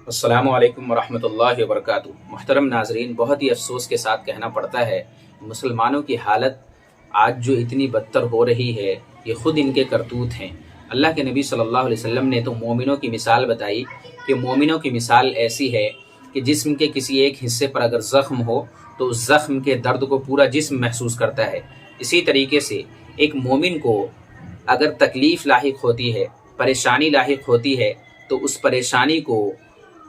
अस्सलामु अलैकुम वरहमतुल्लाहि वबरकातुहू। मुहतरम नाजरीन, बहुत ही अफसोस के साथ कहना पड़ता है मुसलमानों की हालत आज जो इतनी बदतर हो रही है ये ख़ुद इनके करतूत हैं। अल्लाह के नबी सल्लल्लाहु अलैहि वसल्लम ने तो मोमिनों की मिसाल बताई कि मोमिनों की मिसाल ऐसी है कि जिस्म के किसी एक हिस्से पर अगर ज़ख्म हो तो उस ज़ख्म के दर्द को पूरा जिस्म महसूस करता है। इसी तरीके से एक मोमिन को अगर तकलीफ़ लाहिक होती है, परेशानी लाहिक होती है, तो उस परेशानी को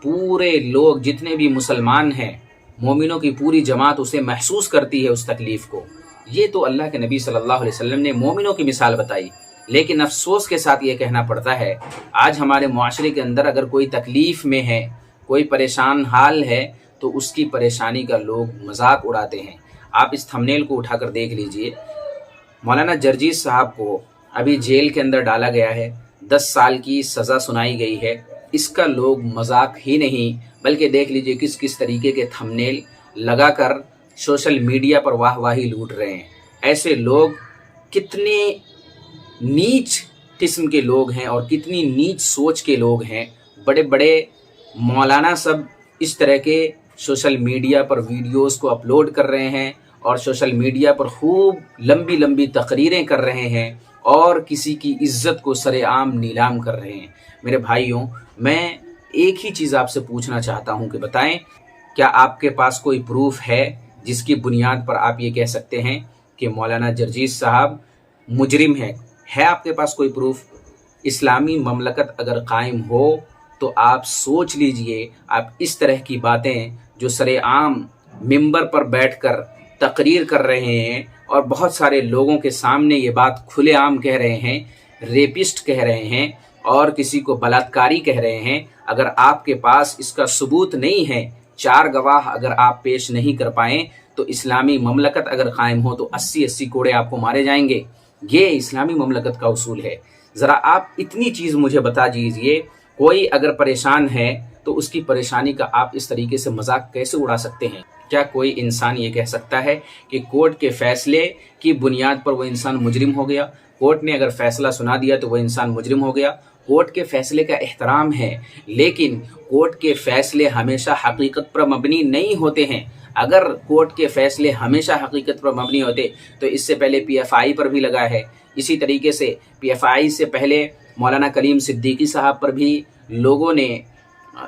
पूरे लोग जितने भी मुसलमान हैं, मोमिनों की पूरी जमात उसे महसूस करती है उस तकलीफ़ को। ये तो अल्लाह के नबी सल्लल्लाहु अलैहि वसल्लम ने मोमिनों की मिसाल बताई। लेकिन अफसोस के साथ ये कहना पड़ता है आज हमारे मुआशरे के अंदर अगर कोई तकलीफ़ में है, कोई परेशान हाल है, तो उसकी परेशानी का लोग मजाक उड़ाते हैं। आप इस थंबनेल को उठाकर देख लीजिए। मौलाना जर्जीस साहब को अभी जेल के अंदर डाला गया है, 10 साल की सज़ा सुनाई गई है। इसका लोग मजाक ही नहीं बल्कि देख लीजिए किस किस तरीके के थंबनेल लगाकर सोशल मीडिया पर वाहवाही लूट रहे हैं। ऐसे लोग कितने नीच किस्म के लोग हैं और कितनी नीच सोच के लोग हैं। बड़े बड़े मौलाना सब इस तरह के सोशल मीडिया पर वीडियोस को अपलोड कर रहे हैं और सोशल मीडिया पर खूब लंबी लंबी तकरीरें कर रहे हैं और किसी की इज्जत को सरेआम नीलाम कर रहे हैं। मेरे भाइयों, मैं एक ही चीज़ आपसे पूछना चाहता हूं कि बताएं, क्या आपके पास कोई प्रूफ है जिसकी बुनियाद पर आप ये कह सकते हैं कि मौलाना जर्जीस साहब मुजरिम है आपके पास कोई प्रूफ? इस्लामी ममलकत अगर कायम हो तो आप सोच लीजिए, आप इस तरह की बातें जो सरेआम मिंबर पर बैठकर तकरीर कर रहे हैं और बहुत सारे लोगों के सामने ये बात खुलेआम कह रहे हैं, रेपिस्ट कह रहे हैं और किसी को बलात्कारी कह रहे हैं, अगर आपके पास इसका सबूत नहीं है, 4 गवाह अगर आप पेश नहीं कर पाएँ, तो इस्लामी ममलकत अगर कायम हो तो 80-80 कोड़े आपको मारे जाएंगे। ये इस्लामी ममलकत का उसूल है। ज़रा आप इतनी चीज़ मुझे बता दीजिए, कोई अगर परेशान है तो उसकी परेशानी का आप इस तरीके से मजाक कैसे उड़ा सकते हैं? क्या कोई इंसान ये कह सकता है कि कोर्ट के फैसले की बुनियाद पर वो इंसान मुजरिम हो गया? कोर्ट ने अगर फैसला सुना दिया तो वो इंसान मुजरिम हो गया? कोर्ट के फैसले का एहतराम है, लेकिन कोर्ट के फैसले हमेशा हकीकत पर मबनी नहीं होते हैं। अगर कोर्ट के फैसले हमेशा हकीकत पर मबनी होते तो इससे पहले PFI पर भी लगा है। इसी तरीके से PFI से पहले मौलाना कलीम सिद्दीकी साहब पर भी लोगों ने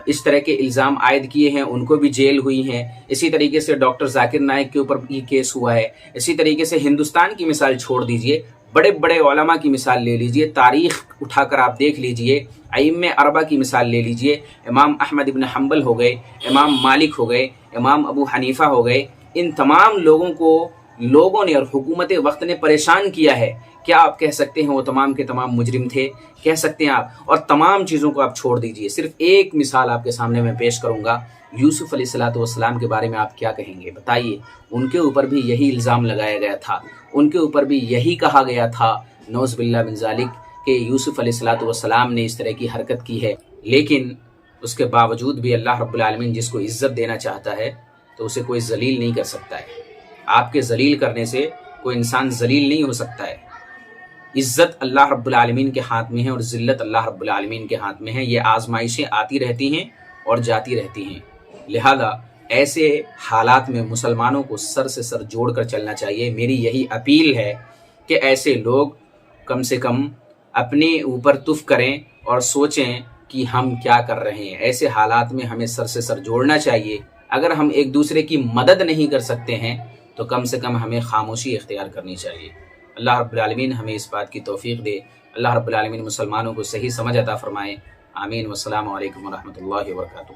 इस तरह के इल्ज़ाम आयद किए हैं, उनको भी जेल हुई हैं। इसी तरीके से डॉक्टर जाकिर नाइक के ऊपर भी केस हुआ है। इसी तरीके से हिंदुस्तान की मिसाल छोड़ दीजिए, बड़े बड़े उलमा की मिसाल ले लीजिए, तारीख़ उठाकर आप देख लीजिए, अइम्मे अरबा की मिसाल ले लीजिए। इमाम अहमद इब्न हम्बल हो गए, इमाम मालिक हो गए, इमाम अबू हनीफ़ा हो गए। इन तमाम लोगों को लोगों ने और हुकूमत वक्त ने परेशान किया है। क्या आप कह सकते हैं वो तमाम के तमाम मुजरिम थे? कह सकते हैं आप? और तमाम चीज़ों को आप छोड़ दीजिए, सिर्फ एक मिसाल आपके सामने मैं पेश करूँगा। यूसुफ अलैहिस्सलातु वस्सलाम के बारे में आप क्या कहेंगे? बताइए। उनके ऊपर भी यही इल्ज़ाम लगाया गया था, उनके ऊपर भी यही कहा गया था नौज़ बिल्लाह मिन ज़ालिक कि यूसुफ अलैहिस्सलातु वस्सलाम ने इस तरह की हरकत की है। लेकिन उसके बावजूद भी अल्लाह रब्बुल आलमीन जिसको इज़्ज़त देना चाहता है तो उसे कोई जलील नहीं कर सकता है। आपके जलील करने से कोई इंसान जलील नहीं हो सकता है। इज़्ज़त अल्लाह रब्बुल आलमीन के हाथ में है और ज़िल्लत अल्लाह रब्बुल आलमीन के हाथ में है। ये आजमाइशें आती रहती हैं और जाती रहती हैं। लिहाजा ऐसे हालात में मुसलमानों को सर से सर जोड़कर चलना चाहिए। मेरी यही अपील है कि ऐसे लोग कम से कम अपने ऊपर तुफ करें और सोचें कि हम क्या कर रहे हैं। ऐसे हालात में हमें सर से सर जोड़ना चाहिए। अगर हम एक दूसरे की मदद नहीं कर सकते हैं तो कम से कम हमें खामोशी इख्तियार करनी चाहिए। अल्लाह रब्बुल आलमीन हमें इस बात की तौफीक दे। अल्लाह रब्बुल आलमीन मुसलमानों को सही समझ अता फरमाए। आमीन। वस्सलामु अलैकुम वरहमतुल्लाहि वबरकातुहू।